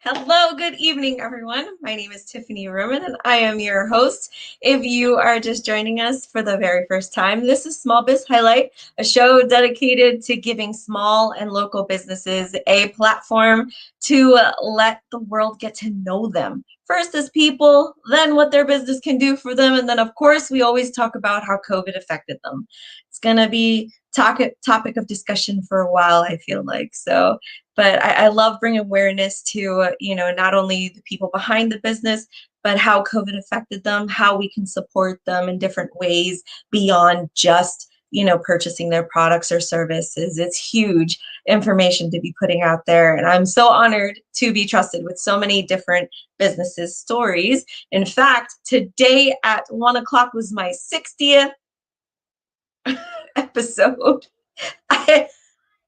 Hello, good evening, everyone. My name is Tiffany Ruman, and I am your host. If you are just joining us for the very first time, this is Small Biz Highlight, a show dedicated to giving small and local businesses a platform to let the world get to know them. First as people, then what their business can do for them, and then of course we always talk about how COVID affected them. It's gonna be topic of discussion for a while, I feel like. But I love bringing awareness to, not only the people behind the business, but how COVID affected them, how we can support them in different ways beyond just, purchasing their products or services. It's huge information to be putting out there. And I'm so honored to be trusted with so many different businesses' stories. In fact, today at 1 o'clock was my 60th episode. I,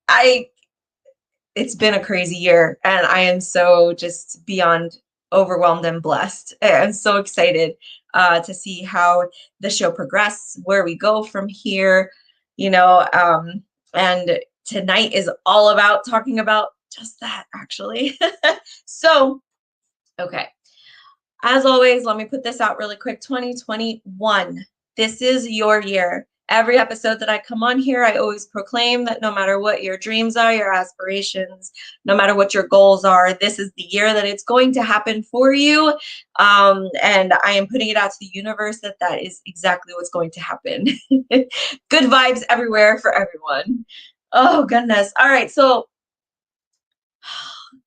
I it's been a crazy year and I am so just beyond overwhelmed and blessed. I'm so excited to see how the show progresses, where we go from here, you know. And tonight is all about talking about just that, actually. So, okay. As always, let me put this out really quick. 2021. This is your year. Every episode that I come on here, I always proclaim that no matter what your dreams are, your aspirations, no matter what your goals are, this is the year that it's going to happen for you. And I am putting it out to the universe that that is exactly what's going to happen. Good vibes everywhere for everyone. Oh, goodness. All right. So,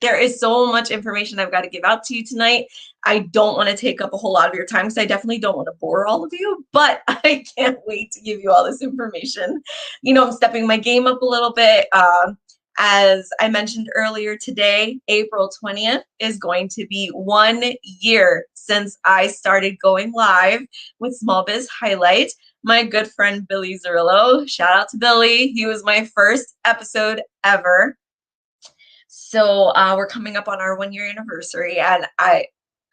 there is so much information I've got to give out to you tonight. I don't want to take up a whole lot of your time because I definitely don't want to bore all of you, but I can't wait to give you all this information. I'm stepping my game up a little bit. As I mentioned earlier today, April 20th is going to be 1 year since I started going live with Small Biz Highlight. My good friend Billy Zerillo, shout out to Billy. He was my first episode ever. So we're coming up on our 1 year anniversary, and I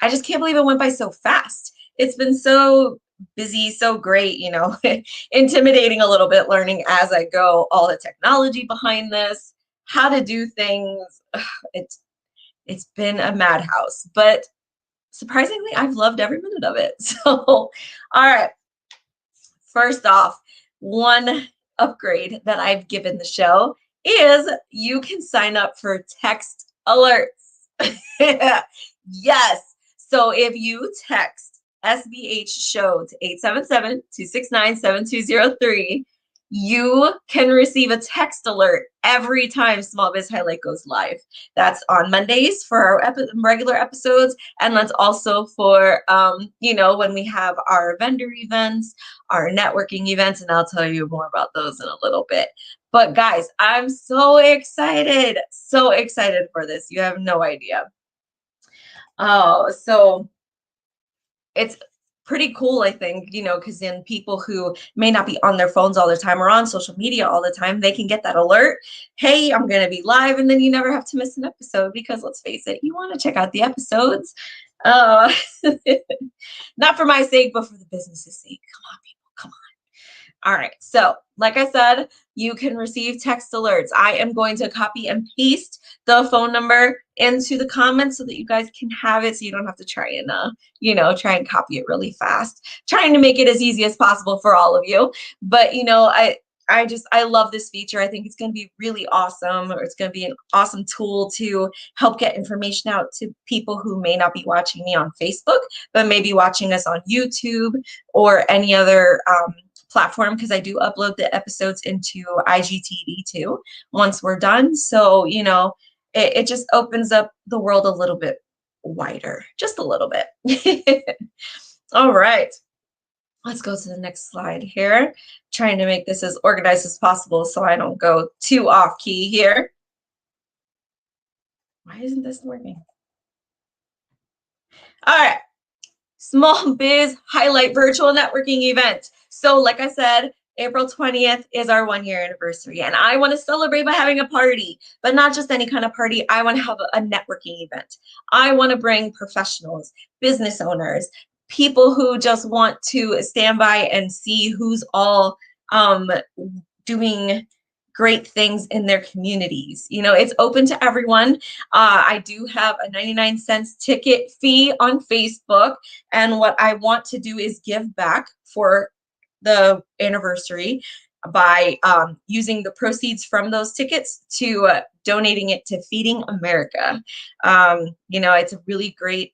just can't believe it went by so fast. It's been so busy, so great, intimidating a little bit, learning as I go all the technology behind this, how to do things. It's been a madhouse, but surprisingly, I've loved every minute of it. So, all right. First off, one upgrade that I've given the show is you can sign up for text alerts. Yes. So if you text SBH show to 877-269-7203, you can receive a text alert every time Small Biz Highlight goes live. That's on Mondays for our regular episodes, and that's also for when we have our vendor events, our networking events, and I'll tell you more about those in a little bit. But guys, I'm so excited for this. You have no idea. Oh, so it's pretty cool, I think, because then people who may not be on their phones all the time or on social media all the time, they can get that alert. Hey, I'm going to be live. And then you never have to miss an episode because let's face it, you want to check out the episodes. Uh, Not for my sake, but for the business's sake. Come on, people. Come on. All right. So, like I said, you can receive text alerts. I am going to copy and paste the phone number into the comments so that you guys can have it, so you don't have to try and try and copy it really fast. Trying to make it as easy as possible for all of you. But I love this feature. I think it's going to be really awesome, or it's going to be an awesome tool to help get information out to people who may not be watching me on Facebook, but maybe watching us on YouTube or any other platform, because I do upload the episodes into IGTV too once we're done. So, it just opens up the world a little bit wider, just a little bit. All right. Let's go to the next slide here. Trying to make this as organized as possible so I don't go too off key here. Why isn't this working? All right. Small Biz Highlight virtual networking event. So like I said, April 20th is our 1 year anniversary, and I want to celebrate by having a party, but not just any kind of party. I want to have a networking event. I want to bring professionals, business owners, people who just want to stand by and see who's all doing great things in their communities. You know, it's open to everyone. I do have a 99 cents ticket fee on Facebook. And what I want to do is give back for the anniversary by using the proceeds from those tickets to donating it to Feeding America. You know, it's a really great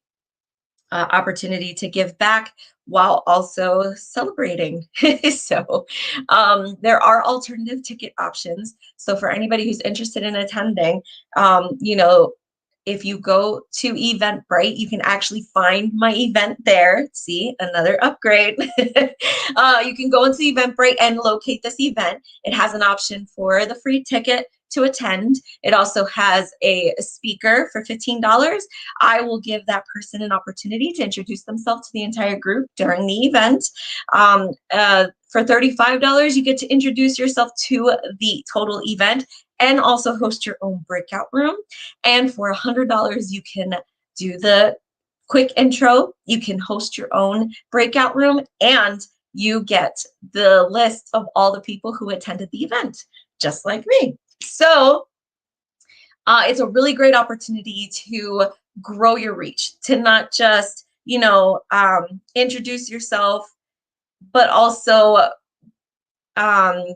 opportunity to give back while also celebrating. So there are alternative ticket options. So for anybody who's interested in attending, you know, if you go to Eventbrite, you can actually find my event there. See, another upgrade. You can go into Eventbrite and locate this event. It has an option for the free ticket to attend. It also has a speaker for $15. I will give that person an opportunity to introduce themselves to the entire group during the event. For $35, you get to introduce yourself to the total event and also host your own breakout room. And for $100, you can do the quick intro, you can host your own breakout room, and you get the list of all the people who attended the event, just like me. So it's a really great opportunity to grow your reach, to not just, you know, introduce yourself, but also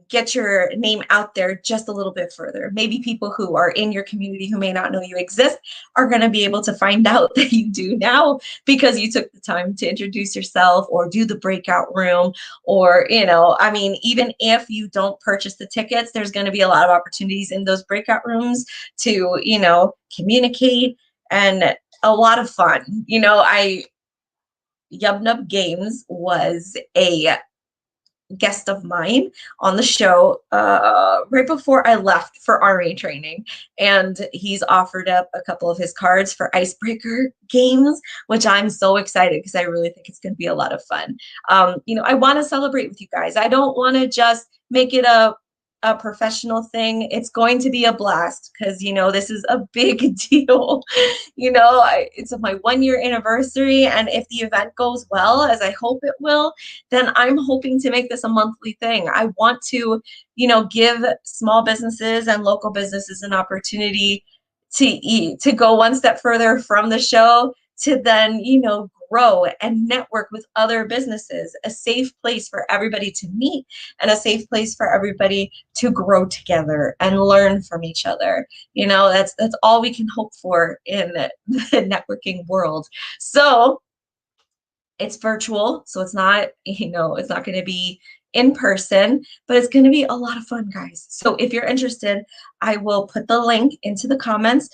get your name out there just a little bit further. Maybe people who are in your community who may not know you exist are going to be able to find out that you do now because you took the time to introduce yourself or do the breakout room. Or, you know, I mean, even if you don't purchase the tickets, there's going to be a lot of opportunities in those breakout rooms to, you know, communicate, and a lot of fun. You know, Yub Nub Games was a guest of mine on the show right before I left for Army training, and he's offered up a couple of his cards for icebreaker games, which I'm so excited because I really think it's going to be a lot of fun. You know, I want to celebrate with you guys. I don't want to just make it a professional thing. It's going to be a blast because, you know, this is a big deal. You know, it's my 1 year anniversary, and if the event goes well, as I hope it will, then I'm hoping to make this a monthly thing. I want to, you know, give small businesses and local businesses an opportunity to go one step further from the show to then, you know, grow and network with other businesses, a safe place for everybody to meet and a safe place for everybody to grow together and learn from each other. You know, that's all we can hope for in the networking world. So it's virtual, so it's not, you know, it's not going to be in person, but it's going to be a lot of fun, guys. So if you're interested, I will put the link into the comments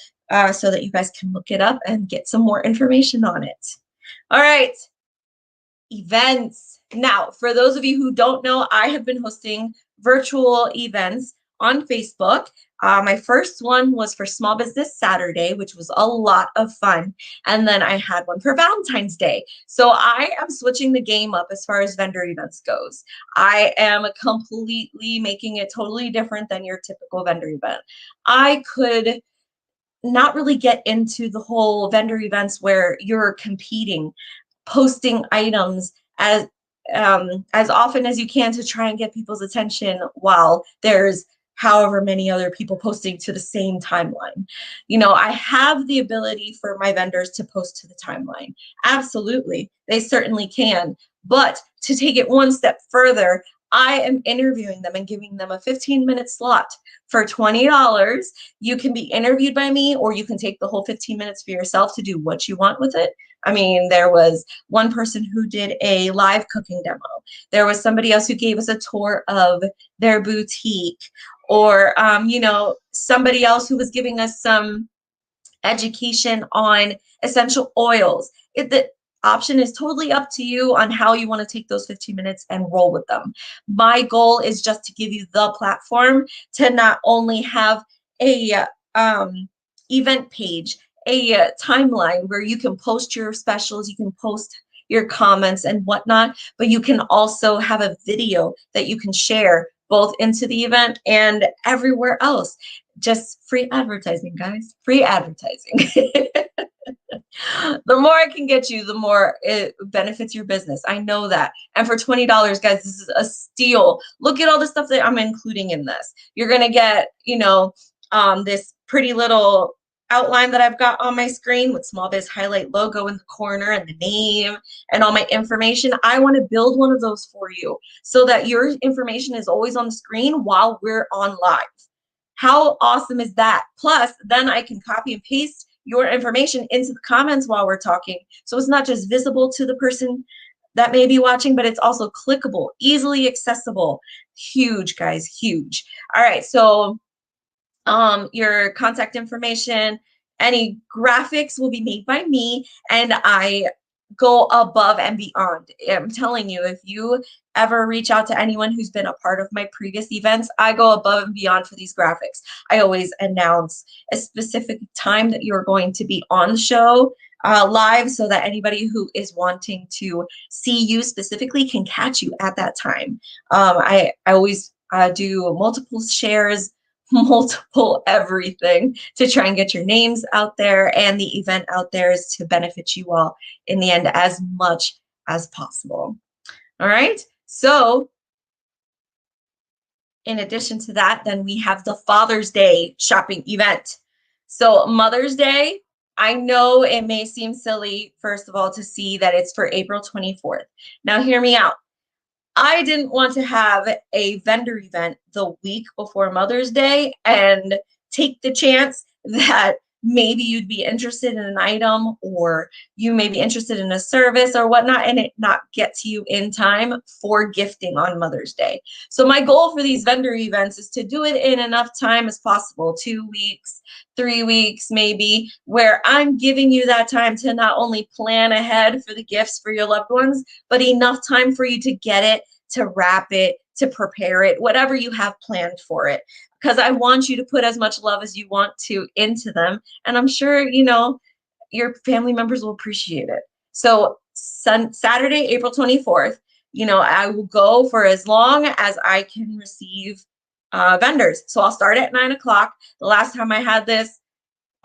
so that you guys can look it up and get some more information on it. All right, events. Now, for those of you who don't know, I have been hosting virtual events on Facebook. My first one was for Small Business Saturday, which was a lot of fun. And then I had one for Valentine's Day. So I am switching the game up as far as vendor events goes. I am completely making it totally different than your typical vendor event. I could not really get into the whole vendor events where you're competing, posting items as often as you can to try and get people's attention while there's however many other people posting to the same timeline. You know, I have the ability for my vendors to post to the timeline. Absolutely, they certainly can. But to take it one step further, I am interviewing them and giving them a 15-minute slot for $20. You can be interviewed by me, or you can take the whole 15 minutes for yourself to do what you want with it. I mean, there was one person who did a live cooking demo. There was somebody else who gave us a tour of their boutique, or, you know, somebody else who was giving us some education on essential oils. The option is totally up to you on how you want to take those 15 minutes and roll with them. My goal is just to give you the platform to not only have a event page, a timeline where you can post your specials, you can post your comments and whatnot, but you can also have a video that you can share both into the event and everywhere else. Just free advertising, guys. Free advertising. The more I can get you, the more it benefits your business. I know that. And for $20, guys, this is a steal. Look at all the stuff that I'm including in this. You're going to get, this pretty little outline that I've got on my screen with Small Biz Highlight logo in the corner and the name and all my information. I want to build one of those for you so that your information is always on the screen while we're on live. How awesome is that? Plus, then I can copy and paste your information into the comments while we're talking. So it's not just visible to the person that may be watching, but it's also clickable, easily accessible. Huge, guys, huge. All right, so your contact information, any graphics will be made by me, and I go above and beyond. I'm telling you, if you ever reach out to anyone who's been a part of my previous events, I go above and beyond for these graphics. I always announce a specific time that you're going to be on the show live so that anybody who is wanting to see you specifically can catch you at that time. I always do multiple shares, multiple everything to try and get your names out there and the event out there is to benefit you all in the end as much as possible. All right. So in addition to that, then we have the Father's Day shopping event. So Mother's Day, I know it may seem silly, first of all, to see that it's for April 24th. Now, hear me out. I didn't want to have a vendor event the week before Mother's Day and take the chance that maybe you'd be interested in an item or you may be interested in a service or whatnot and it not get to you in time for gifting on Mother's Day. So my goal for these vendor events is to do it in enough time as possible, 2 weeks, 3 weeks maybe, where I'm giving you that time to not only plan ahead for the gifts for your loved ones, but enough time for you to get it, to wrap it, to prepare it, whatever you have planned for it. Because I want you to put as much love as you want to into them. And I'm sure, your family members will appreciate it. So Saturday, April 24th, I will go for as long as I can receive vendors. So I'll start at 9 o'clock. The last time I had this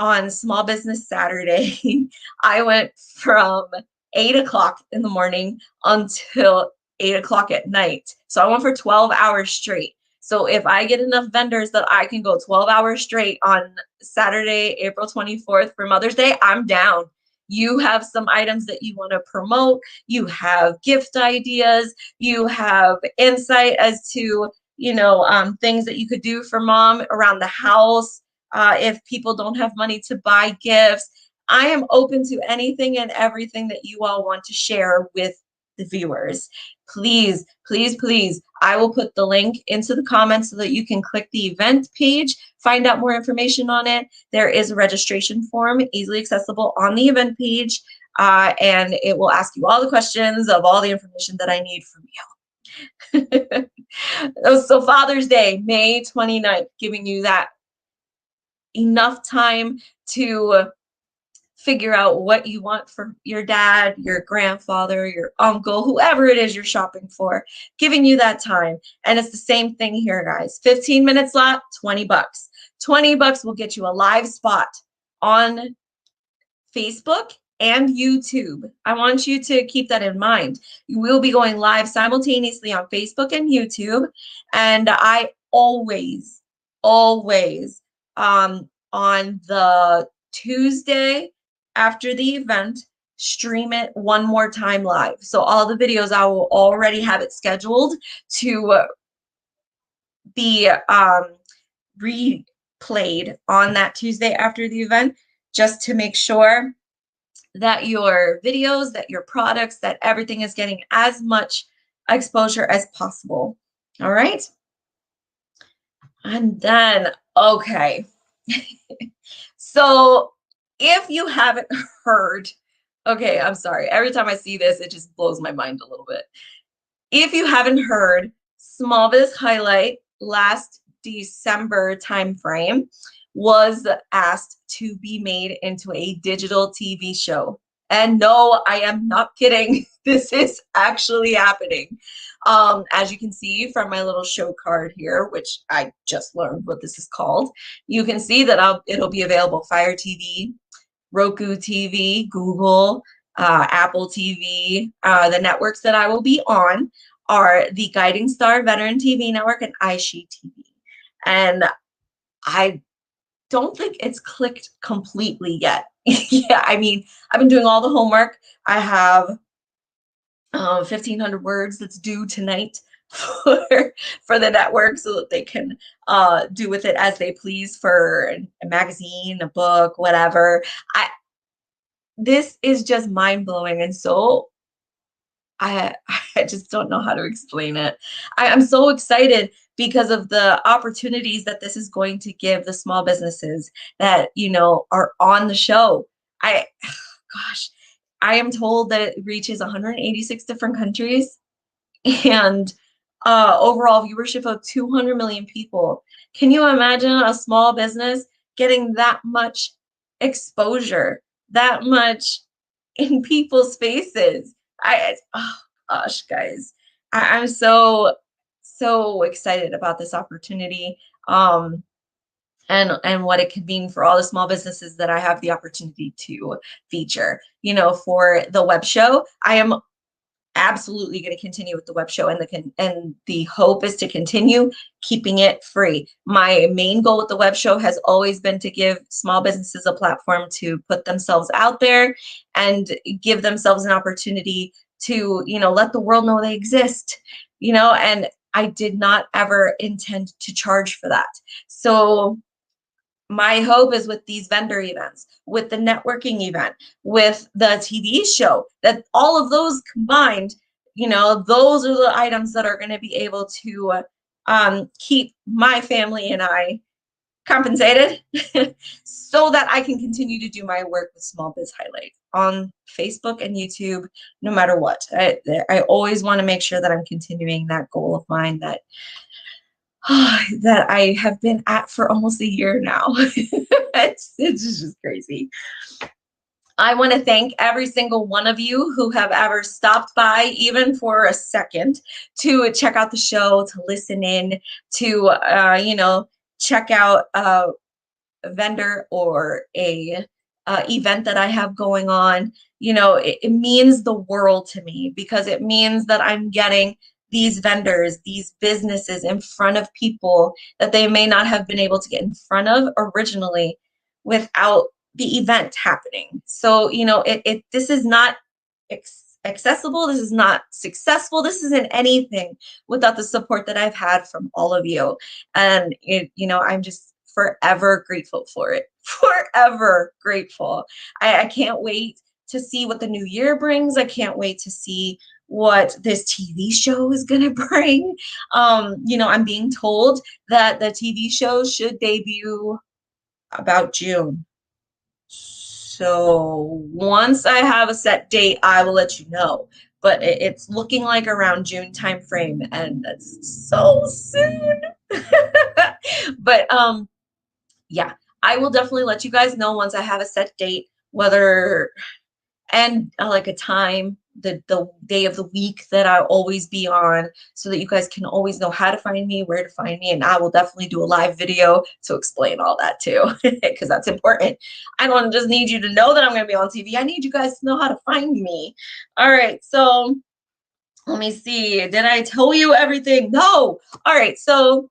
on Small Business Saturday, I went from 8 o'clock in the morning until 8 o'clock at night. So I went for 12 hours straight. So if I get enough vendors that I can go 12 hours straight on Saturday, April 24th for Mother's Day, I'm down. You have some items that you want to promote. You have gift ideas. You have insight as to, things that you could do for mom around the house. If people don't have money to buy gifts, I am open to anything and everything that you all want to share with the viewers. Please, please, please, I will put the link into the comments so that you can click the event page, find out more information on it. There is a registration form easily accessible on the event page, and it will ask you all the questions of all the information that I need from you. So Father's Day, May 29th, giving you that enough time to figure out what you want for your dad, your grandfather, your uncle, whoever it is you're shopping for, giving you that time. And it's the same thing here, guys. 15 minutes slot, 20 bucks. 20 bucks will get you a live spot on Facebook and YouTube. I want you to keep that in mind. You will be going live simultaneously on Facebook and YouTube. And I always, on the Tuesday after the event, stream it one more time live. So all the videos, I will already have it scheduled to be replayed on that Tuesday after the event, just to make sure that your videos, that your products, that everything is getting as much exposure as possible. All right. And then, okay. So if you haven't heard, okay, I'm sorry. Every time I see this, it just blows my mind a little bit. If you haven't heard, Small Biz Highlight last December timeframe was asked to be made into a digital TV show. And no, I am not kidding. This is actually happening. As you can see from my little show card here, which I just learned what this is called, you can see that it'll be available Fire TV, Roku TV, Google, Apple TV. The networks that I will be on are the Guiding Star Veteran TV Network and iShe TV. And I don't think it's clicked completely yet. Yeah, I mean, I've been doing all the homework. I have 1,500 words that's due tonight for the network so that they can do with it as they please for a magazine, a book, whatever. I This is just mind blowing, and so I I just don't know how to explain it. I'm so excited because of the opportunities that this is going to give the small businesses that, are on the show. I Gosh, I am told that it reaches 186 different countries and overall viewership of 200 million people. Can you imagine a small business getting that much exposure, that much in people's faces? Oh gosh, guys, I'm so excited about this opportunity. And what it could mean for all the small businesses that I have the opportunity to feature. For the web show, I am absolutely going to continue with the web show, and the hope is to continue keeping it free. My main goal with the web show has always been to give small businesses a platform to put themselves out there and give themselves an opportunity to, let the world know they exist, and I did not ever intend to charge for that. So my hope is with these vendor events, with the networking event, with the TV show, that all of those combined, those are the items that are going to be able to keep my family and I compensated so that I can continue to do my work with Small Biz Highlight on Facebook and YouTube, no matter what. I always want to make sure that I'm continuing that goal of mine that that I have been at for almost a year now. It's just crazy. I want to thank every single one of you who have ever stopped by, even for a second, to check out the show, to listen in, to check out a vendor or a event that I have going on. It means the world to me because it means that I'm getting these vendors, these businesses in front of people that they may not have been able to get in front of originally without the event happening. So, this is not accessible. This is not successful. This isn't anything without the support that I've had from all of you. And, I'm just forever grateful for it. Forever grateful. I can't wait to see what the new year brings. I can't wait to see what this TV show is going to bring. I'm being told that the TV show should debut about June. So once I have a set date, I will let you know. But it's looking like around June timeframe, and that's so soon. But yeah, I will definitely let you guys know once I have a set date, whether and like a time, the day of the week that I'll always be on, so that you guys can always know how to find me, where to find me, and I will definitely do a live video to explain all that too, because that's important. I don't just need you to know that I'm going to be on TV. I need you guys to know how to find me. All right, so let me see. Did I tell you everything? No. All right, so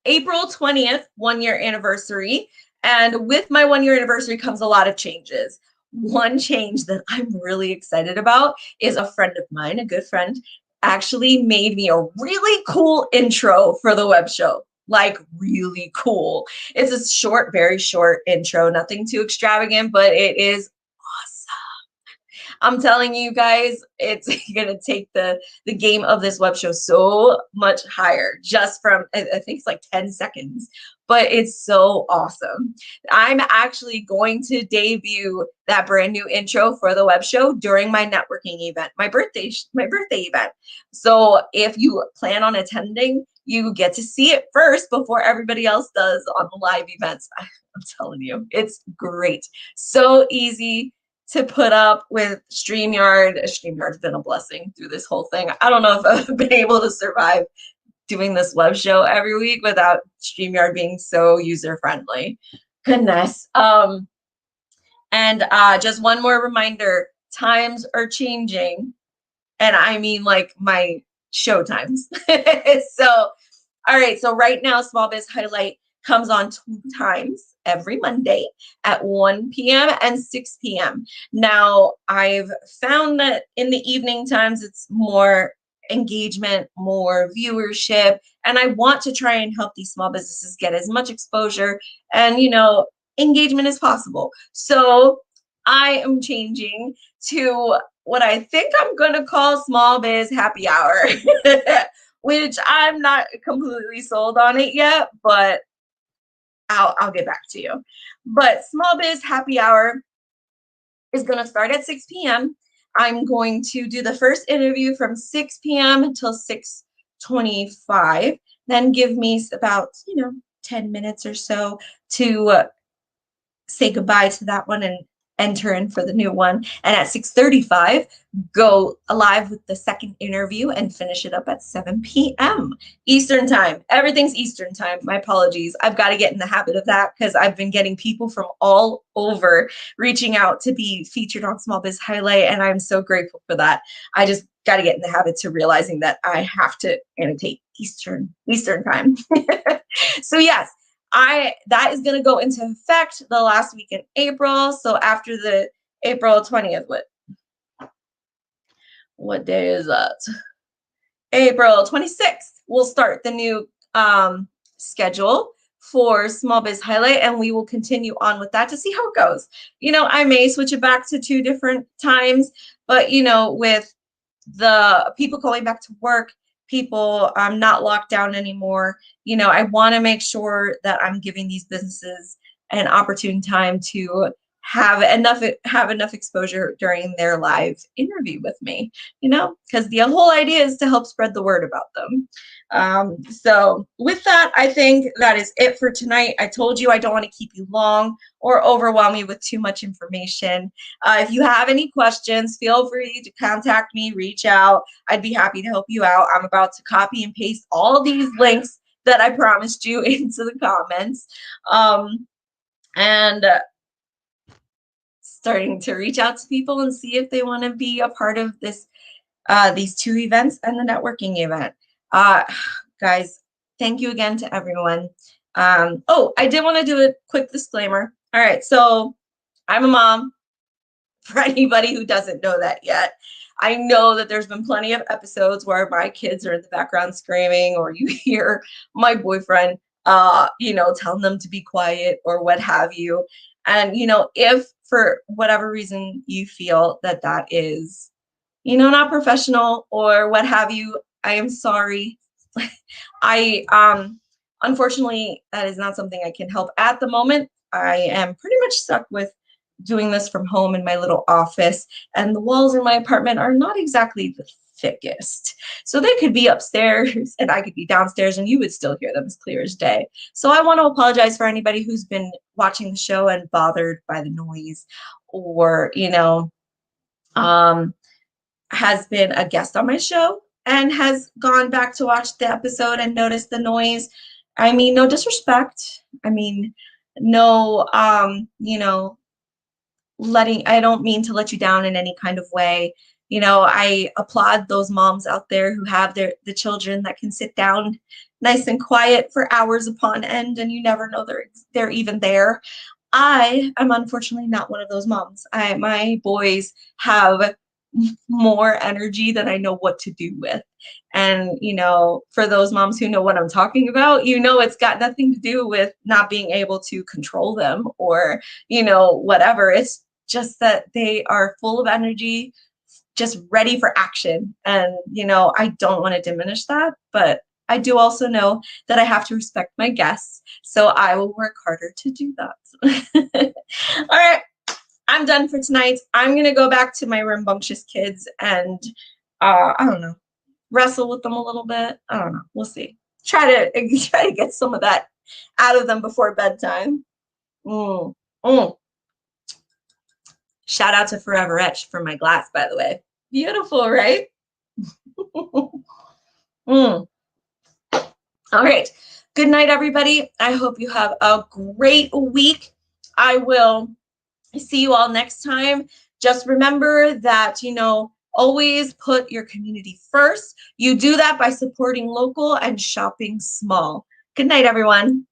April 20th, 1 year anniversary. And with my 1 year anniversary comes a lot of changes. One change that I'm really excited about is a friend of mine, a good friend, actually made me a really cool intro for the web show. Like, really cool. It's a short, very short intro, nothing too extravagant, but it is I'm telling you guys, it's gonna take the game of this web show so much higher just from I think it's like 10 seconds, but it's so awesome. I'm actually going to debut that brand new intro for the web show during my networking event, my birthday event. So if you plan on attending, you get to see it first before everybody else does on the live events. I'm telling you, it's great. So easy to put up with StreamYard. StreamYard's been a blessing through this whole thing. I don't know if I've been able to survive doing this web show every week without StreamYard being so user friendly. Goodness. And just one more reminder, times are changing. And I mean like my show times. So, all right. So right now, Small Biz Highlight comes on 2 times every Monday at 1 p.m. and 6 p.m. Now, I've found that in the evening times, it's more engagement, more viewership, and I want to try and help these small businesses get as much exposure and, engagement as possible. So I am changing to what I think I'm going to call Small Biz Happy Hour, which I'm not completely sold on it yet, but I'll get back to you. But Small Biz Happy Hour is going to start at 6 p.m. I'm going to do the first interview from 6 p.m. until 6:25. Then give me about, 10 minutes or so to say goodbye to that one and enter in for the new one. And at 6:35, go live with the second interview and finish it up at 7 p.m. Eastern time. Everything's Eastern time. My apologies. I've got to get in the habit of that because I've been getting people from all over reaching out to be featured on Small Biz Highlight, and I'm so grateful for that. I just got to get in the habit to realizing that I have to annotate Eastern time. So yes, that is going to go into effect the last week in April. So after the April 20th, what day is that? April 26th, we'll start the new schedule for Small Biz Highlight, and we will continue on with that to see how it goes. I may switch it back to 2 different times, but with the people going back to work, people not locked down anymore, I want to make sure that I'm giving these businesses an opportune time to have enough exposure during their live interview with me, because the whole idea is to help spread the word about them. So with that, I think that is it for tonight. I told you I don't want to keep you long or overwhelm you with too much information. If you have any questions, feel free to contact me, reach out. I'd be happy to help you out. I'm about to copy and paste all these links that I promised you into the comments. And starting to reach out to people and see if they want to be a part of these 2 events and the networking event. Guys, thank you again to everyone. I did want to do a quick disclaimer. All right, so I'm a mom, for anybody who doesn't know that yet. I know that there's been plenty of episodes where my kids are in the background screaming, or you hear my boyfriend, telling them to be quiet or what have you. And, if for whatever reason you feel that that is, not professional or what have you, I am sorry. Unfortunately, that is not something I can help at the moment. I am pretty much stuck with doing this from home in my little office, and the walls in my apartment are not exactly the thickest. So they could be upstairs and I could be downstairs and you would still hear them as clear as day. So I want to apologize for anybody who's been watching the show and bothered by the noise, or, has been a guest on my show and has gone back to watch the episode and noticed the noise. I mean, no disrespect. I mean, no, I don't mean to let you down in any kind of way. I applaud those moms out there who have the children that can sit down nice and quiet for hours upon end, and you never know they're even there. I am unfortunately not one of those moms. My boys have more energy than I know what to do with. And, for those moms who know what I'm talking about, it's got nothing to do with not being able to control them or, whatever. It's just that they are full of energy, just ready for action. And, I don't want to diminish that, but I do also know that I have to respect my guests. So I will work harder to do that. All right. I'm done for tonight. I'm going to go back to my rambunctious kids and, I don't know, wrestle with them a little bit. I don't know. We'll see. Try to get some of that out of them before bedtime. Mm. Mm. Shout out to Forever Etched for my glass, by the way. Beautiful, right? Mm. All right. Good night, everybody. I hope you have a great week. I will see you all next time. Just remember that, always put your community first. You do that by supporting local and shopping small. Good night, everyone.